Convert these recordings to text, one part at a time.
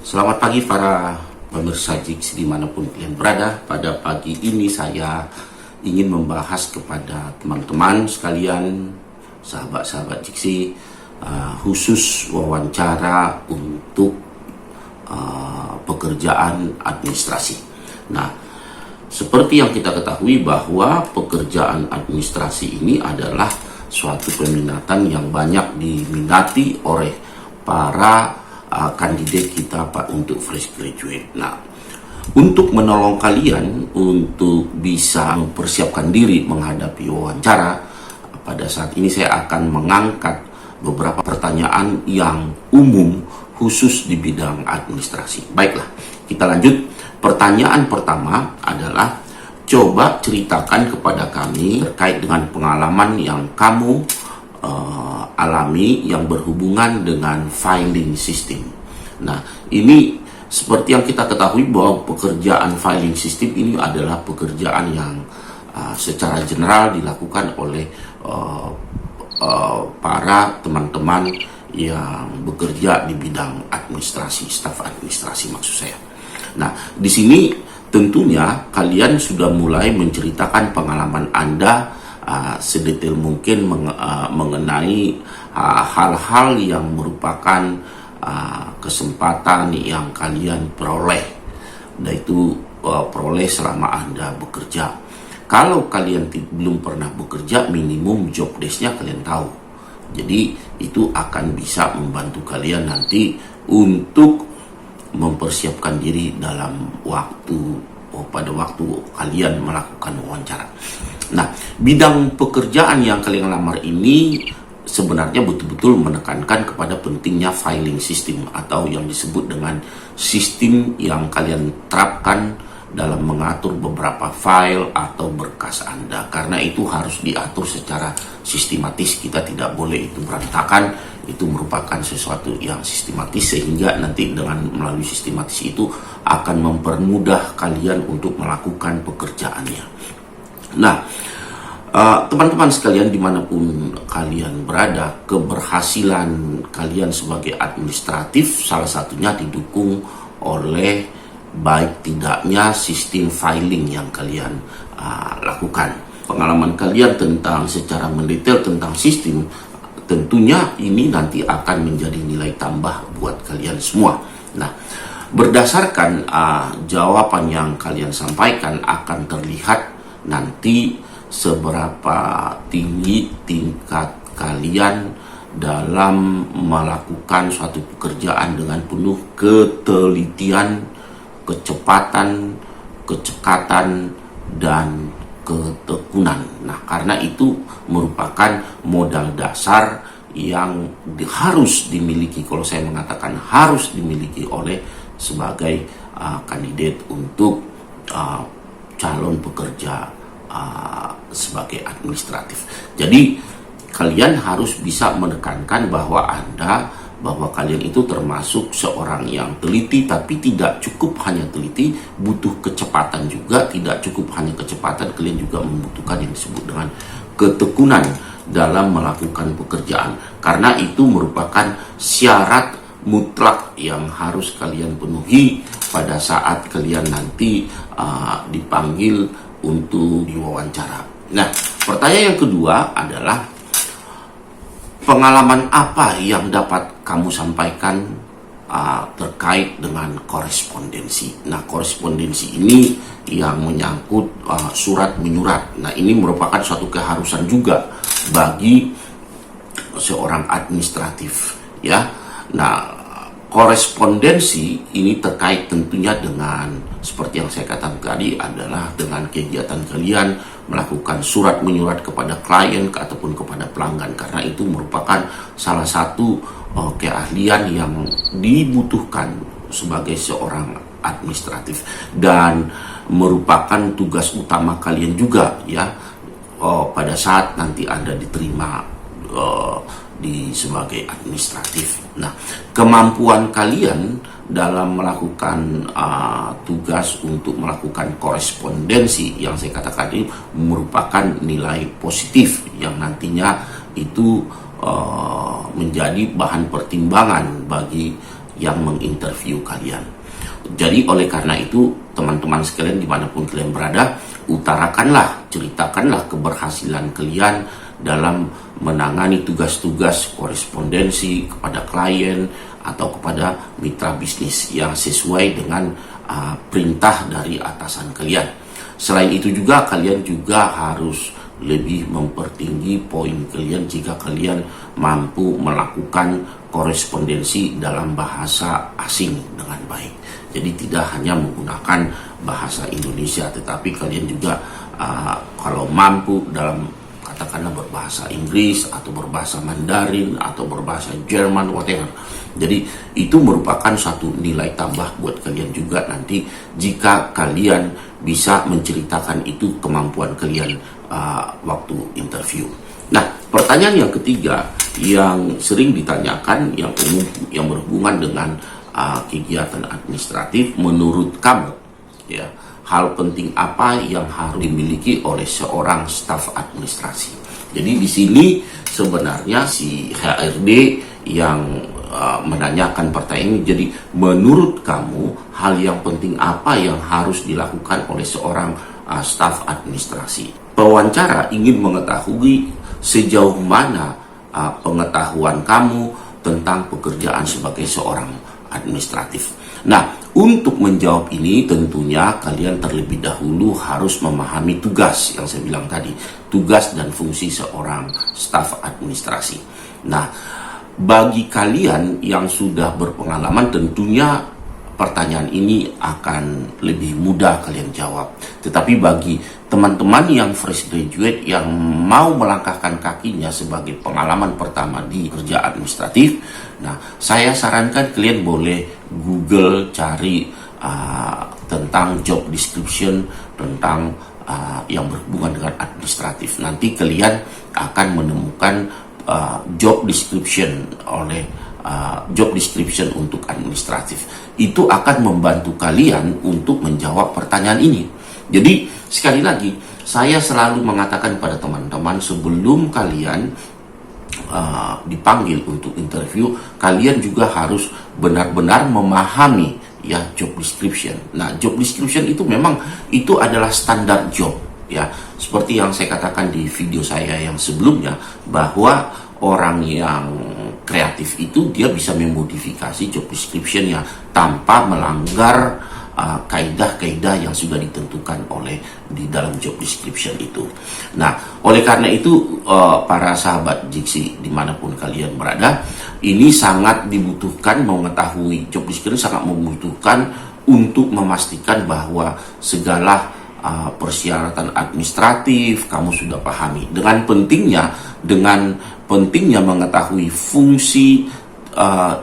Selamat pagi para pemirsa Jiksi dimanapun kalian berada. Pada pagi ini saya ingin membahas kepada teman-teman sekalian, sahabat-sahabat Jiksi, khusus wawancara untuk pekerjaan administrasi. Nah, seperti yang kita ketahui bahwa pekerjaan administrasi ini adalah suatu peminatan yang banyak diminati oleh para kandidat kita untuk fresh graduate. Nah, untuk menolong kalian untuk bisa mempersiapkan diri menghadapi wawancara, pada saat ini saya akan mengangkat beberapa pertanyaan yang umum khusus di bidang administrasi. Baiklah, kita lanjut. Pertanyaan pertama adalah, coba ceritakan kepada kami terkait dengan pengalaman yang kamu alami yang berhubungan dengan filing system. Nah, ini seperti yang kita ketahui bahwa pekerjaan filing system ini adalah pekerjaan yang secara general dilakukan oleh para teman-teman yang bekerja di bidang administrasi, staf administrasi maksud saya. Nah, di sini tentunya kalian sudah mulai menceritakan pengalaman Anda sedetail mungkin mengenai hal-hal yang merupakan kesempatan yang kalian peroleh, yaitu peroleh selama Anda bekerja. Kalau kalian belum pernah bekerja, minimum job desk-nya kalian tahu. Jadi itu akan bisa membantu kalian nanti untuk mempersiapkan diri dalam pada waktu kalian melakukan wawancara. Nah, bidang pekerjaan yang kalian lamar ini sebenarnya betul-betul menekankan kepada pentingnya filing system atau yang disebut dengan sistem yang kalian terapkan dalam mengatur beberapa file atau berkas Anda, karena itu harus diatur secara sistematis. Kita tidak boleh itu berantakan. Itu merupakan sesuatu yang sistematis, sehingga nanti dengan melalui sistematis itu akan mempermudah kalian untuk melakukan pekerjaannya. Nah, teman-teman sekalian dimanapun kalian berada, keberhasilan kalian sebagai administratif salah satunya didukung oleh baik tidaknya sistem filing yang kalian lakukan. Pengalaman kalian tentang secara mendetail tentang sistem, tentunya ini nanti akan menjadi nilai tambah buat kalian semua. Nah, berdasarkan jawaban yang kalian sampaikan akan terlihat nanti seberapa tinggi tingkat kalian dalam melakukan suatu pekerjaan dengan penuh ketelitian, kecepatan, kecekatan, dan ketekunan. Nah, karena itu merupakan modal dasar yang harus dimiliki, kalau saya mengatakan harus dimiliki oleh sebagai kandidat untuk calon pekerja sebagai administratif. Jadi kalian harus bisa menekankan bahwa kalian itu termasuk seorang yang teliti, tapi tidak cukup hanya teliti, butuh kecepatan juga. Tidak cukup hanya kecepatan, kalian juga membutuhkan yang disebut dengan ketekunan dalam melakukan pekerjaan, karena itu merupakan syarat mutlak yang harus kalian penuhi pada saat kalian nanti dipanggil untuk diwawancara. Nah, pertanyaan yang kedua adalah, pengalaman apa yang dapat kamu sampaikan terkait dengan korespondensi? Nah, korespondensi ini yang menyangkut surat menyurat. Nah, ini merupakan suatu keharusan juga bagi seorang administratif, ya. Nah, korespondensi ini terkait tentunya dengan seperti yang saya katakan tadi, adalah dengan kegiatan kalian melakukan surat menyurat kepada klien ataupun kepada pelanggan, karena itu merupakan salah satu keahlian yang dibutuhkan sebagai seorang administratif dan merupakan tugas utama kalian juga, ya, pada saat nanti Anda diterima sebagai administratif. Nah, kemampuan kalian dalam melakukan tugas untuk melakukan korespondensi yang saya katakan ini merupakan nilai positif yang nantinya itu menjadi bahan pertimbangan bagi yang menginterview kalian. Jadi oleh karena itu, teman-teman sekalian dimanapun kalian berada, utarakanlah, ceritakanlah keberhasilan kalian dalam menangani tugas-tugas korespondensi kepada klien atau kepada mitra bisnis yang sesuai dengan perintah dari atasan kalian. Selain itu juga, kalian juga harus lebih mempertinggi poin kalian jika kalian mampu melakukan korespondensi dalam bahasa asing dengan baik. Jadi tidak hanya menggunakan bahasa Indonesia, tetapi kalian juga kalau mampu dalam katakanlah berbahasa Inggris atau berbahasa Mandarin atau berbahasa Jerman, whatever. Jadi itu merupakan satu nilai tambah buat kalian juga nanti jika kalian bisa menceritakan itu kemampuan kalian waktu interview. Nah, pertanyaan yang ketiga yang sering ditanyakan yang umum yang berhubungan dengan kegiatan administratif, menurut kamu ya, hal penting apa yang harus dimiliki oleh seorang staf administrasi? Jadi di sini sebenarnya si HRD yang menanyakan pertanyaan ini, jadi menurut kamu hal yang penting apa yang harus dilakukan oleh seorang staf administrasi? Pewawancara ingin mengetahui sejauh mana pengetahuan kamu tentang pekerjaan sebagai seorang administratif. Nah, untuk menjawab ini tentunya kalian terlebih dahulu harus memahami tugas yang saya bilang tadi, tugas dan fungsi seorang staf administrasi. Nah, bagi kalian yang sudah berpengalaman tentunya pertanyaan ini akan lebih mudah kalian jawab. Tetapi bagi teman-teman yang fresh graduate yang mau melangkahkan kakinya sebagai pengalaman pertama di kerja administratif, nah saya sarankan kalian boleh Google cari tentang job description, tentang yang berhubungan dengan administratif. Nanti kalian akan menemukan job description job description untuk administratif. Itu akan membantu kalian untuk menjawab pertanyaan ini. Jadi sekali lagi saya selalu mengatakan pada teman-teman, sebelum kalian dipanggil untuk interview, kalian juga harus benar-benar memahami ya job description. Nah, job description itu memang itu adalah standar job ya. Seperti yang saya katakan di video saya yang sebelumnya, bahwa orang yang kreatif itu dia bisa memodifikasi job description-nya tanpa melanggar kaidah-kaidah yang sudah ditentukan oleh di dalam job description itu. Nah, oleh karena itu para sahabat Jiksi dimanapun kalian berada, ini sangat dibutuhkan mengetahui job description, sangat membutuhkan untuk memastikan bahwa segala persyaratan administratif kamu sudah pahami. Dengan pentingnya mengetahui fungsi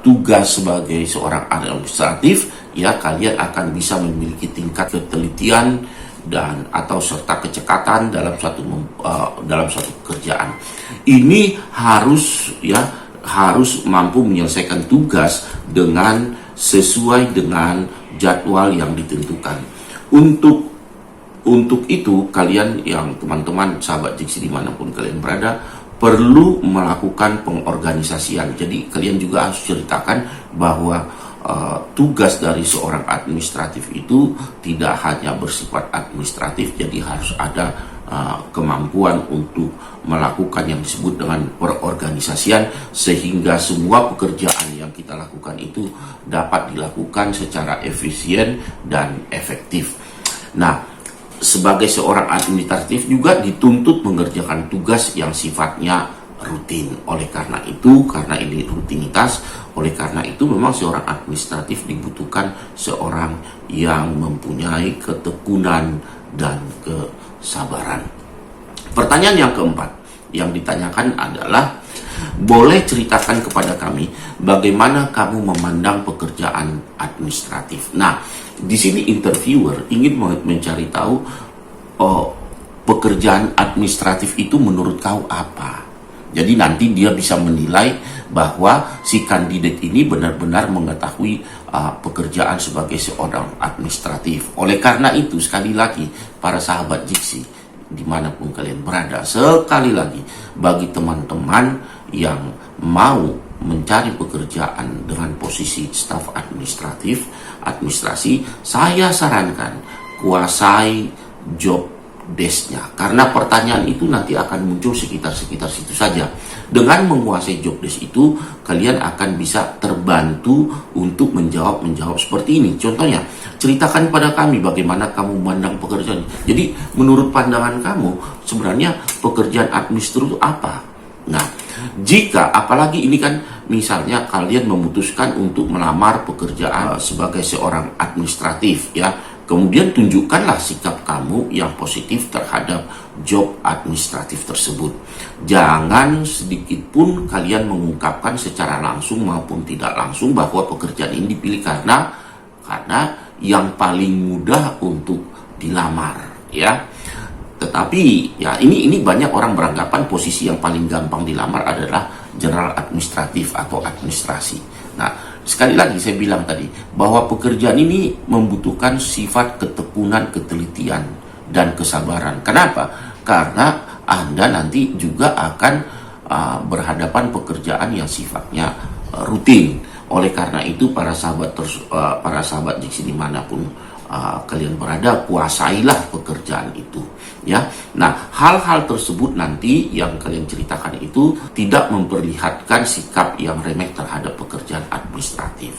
tugas sebagai seorang administratif, ya kalian akan bisa memiliki tingkat ketelitian dan atau serta kecekatan dalam suatu pekerjaan. Ini harus mampu menyelesaikan tugas dengan sesuai dengan jadwal yang ditentukan. Untuk itu kalian yang teman-teman sahabat Jiksi dimanapun kalian berada perlu melakukan pengorganisasian. Jadi kalian juga harus ceritakan bahwa tugas dari seorang administratif itu tidak hanya bersifat administratif, jadi harus ada kemampuan untuk melakukan yang disebut dengan perorganisasian, sehingga semua pekerjaan yang kita lakukan itu dapat dilakukan secara efisien dan efektif. Nah, sebagai seorang administratif juga dituntut mengerjakan tugas yang sifatnya rutin. Oleh karena itu, karena ini rutinitas, oleh karena itu memang seorang administratif dibutuhkan seorang yang mempunyai ketekunan dan kesabaran. Pertanyaan yang keempat yang ditanyakan adalah, boleh ceritakan kepada kami bagaimana kamu memandang pekerjaan administratif. Nah, di sini interviewer ingin mencari tahu pekerjaan administratif itu menurut kau apa. Jadi nanti dia bisa menilai bahwa si kandidat ini benar-benar mengetahui pekerjaan sebagai seorang administratif. Oleh karena itu, sekali lagi para sahabat Jiksi dimanapun kalian berada, sekali lagi bagi teman-teman yang mau mencari pekerjaan dengan posisi staf administrasi, saya sarankan kuasai job desk-nya, karena pertanyaan itu nanti akan muncul sekitar situ saja. Dengan menguasai job desk itu, kalian akan bisa terbantu untuk menjawab seperti ini. Contohnya, ceritakan pada kami bagaimana kamu memandang pekerjaan. Jadi, menurut pandangan kamu, sebenarnya pekerjaan administratif itu apa? Nah, jika apalagi ini kan misalnya kalian memutuskan untuk melamar pekerjaan sebagai seorang administratif, ya, kemudian tunjukkanlah sikap kamu yang positif terhadap job administratif tersebut. Jangan sedikit pun kalian mengungkapkan secara langsung maupun tidak langsung bahwa pekerjaan ini dipilih karena yang paling mudah untuk dilamar, ya. Tetapi ya ini banyak orang beranggapan posisi yang paling gampang dilamar adalah general administratif atau administrasi. Nah, sekali lagi saya bilang tadi bahwa pekerjaan ini membutuhkan sifat ketekunan, ketelitian, dan kesabaran. Kenapa? Karena Anda nanti juga akan berhadapan pekerjaan yang sifatnya rutin. Oleh karena itu para sahabat Diksi dimanapun kalian berada, kuasailah pekerjaan itu, ya. Nah, hal-hal tersebut nanti yang kalian ceritakan itu tidak memperlihatkan sikap yang remeh terhadap pekerjaan administratif.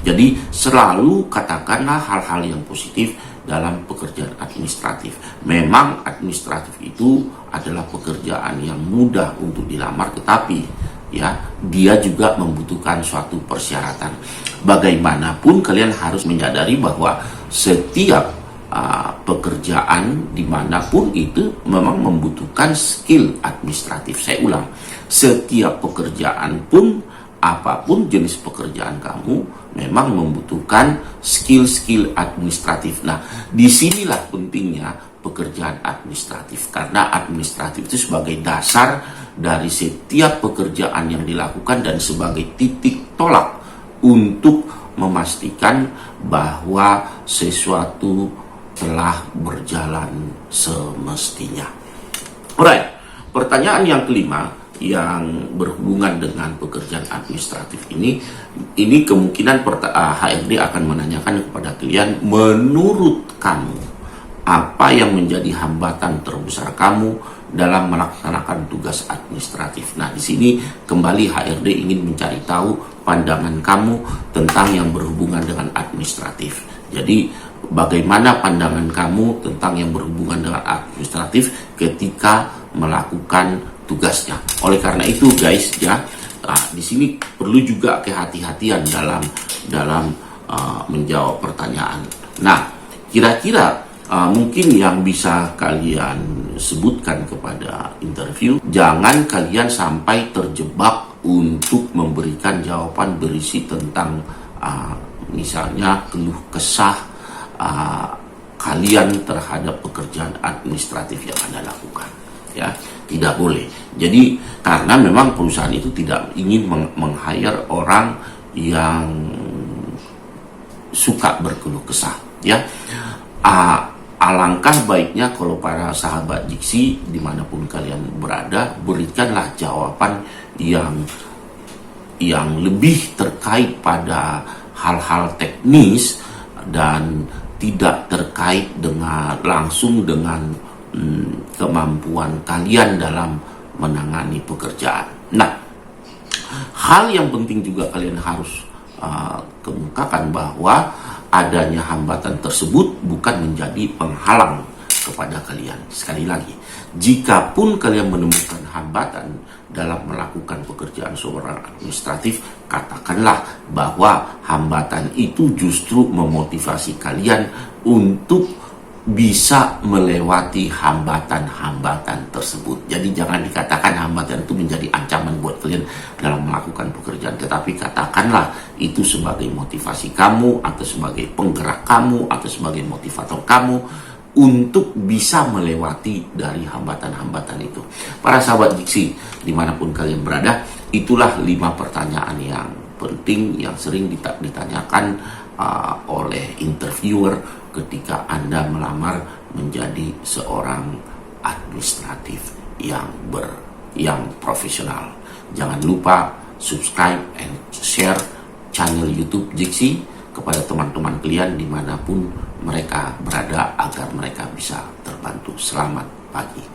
Jadi selalu katakanlah hal-hal yang positif dalam pekerjaan administratif. Memang administratif itu adalah pekerjaan yang mudah untuk dilamar, tetapi ya, dia juga membutuhkan suatu persyaratan. Bagaimanapun kalian harus menyadari bahwa setiap pekerjaan dimanapun itu memang membutuhkan skill administratif. Saya ulang, setiap pekerjaan pun, apapun jenis pekerjaan kamu, memang membutuhkan skill-skill administratif. Nah, disinilah pentingnya pekerjaan administratif, karena administratif itu sebagai dasar dari setiap pekerjaan yang dilakukan dan sebagai titik tolak untuk memastikan bahwa sesuatu telah berjalan semestinya. Alright, pertanyaan yang kelima yang berhubungan dengan pekerjaan administratif ini kemungkinan HRD akan menanyakan kepada kalian, menurut kamu apa yang menjadi hambatan terbesar kamu dalam melaksanakan tugas administratif. Nah, di sini kembali HRD ingin mencari tahu pandangan kamu tentang yang berhubungan dengan administratif. Jadi, bagaimana pandangan kamu tentang yang berhubungan dengan administratif ketika melakukan tugasnya. Oleh karena itu, guys, ya, di sini perlu juga kehati-hatian dalam menjawab pertanyaan. Nah, kira-kira mungkin yang bisa kalian sebutkan kepada interview, jangan kalian sampai terjebak untuk memberikan jawaban berisi tentang misalnya keluh kesah kalian terhadap pekerjaan administratif yang Anda lakukan, ya. Tidak boleh. Jadi karena memang perusahaan itu tidak ingin meng-hire orang yang suka berkeluh kesah, ya. Alangkah baiknya kalau para sahabat Diksi dimanapun kalian berada, berikanlah jawaban yang lebih terkait pada hal-hal teknis dan tidak terkait langsung dengan kemampuan kalian dalam menangani pekerjaan. Nah, hal yang penting juga kalian harus kemukakan bahwa adanya hambatan tersebut bukan menjadi penghalang kepada kalian. Sekali lagi, jikapun kalian menemukan hambatan dalam melakukan pekerjaan seorang administratif, katakanlah bahwa hambatan itu justru memotivasi kalian untuk bisa melewati hambatan-hambatan tersebut. Jadi jangan dikatakan hambatan itu menjadi ancaman buat kalian dalam melakukan pekerjaan, tetapi katakanlah itu sebagai motivasi kamu, atau sebagai penggerak kamu, atau sebagai motivator kamu untuk bisa melewati dari hambatan-hambatan itu. Para sahabat Diksi dimanapun kalian berada, itulah 5 pertanyaan yang penting yang sering ditanyakan oleh interviewer ketika Anda melamar menjadi seorang administratif yang profesional. Jangan lupa subscribe and share channel YouTube Jiksi kepada teman-teman kalian dimanapun mereka berada agar mereka bisa terbantu. Selamat pagi.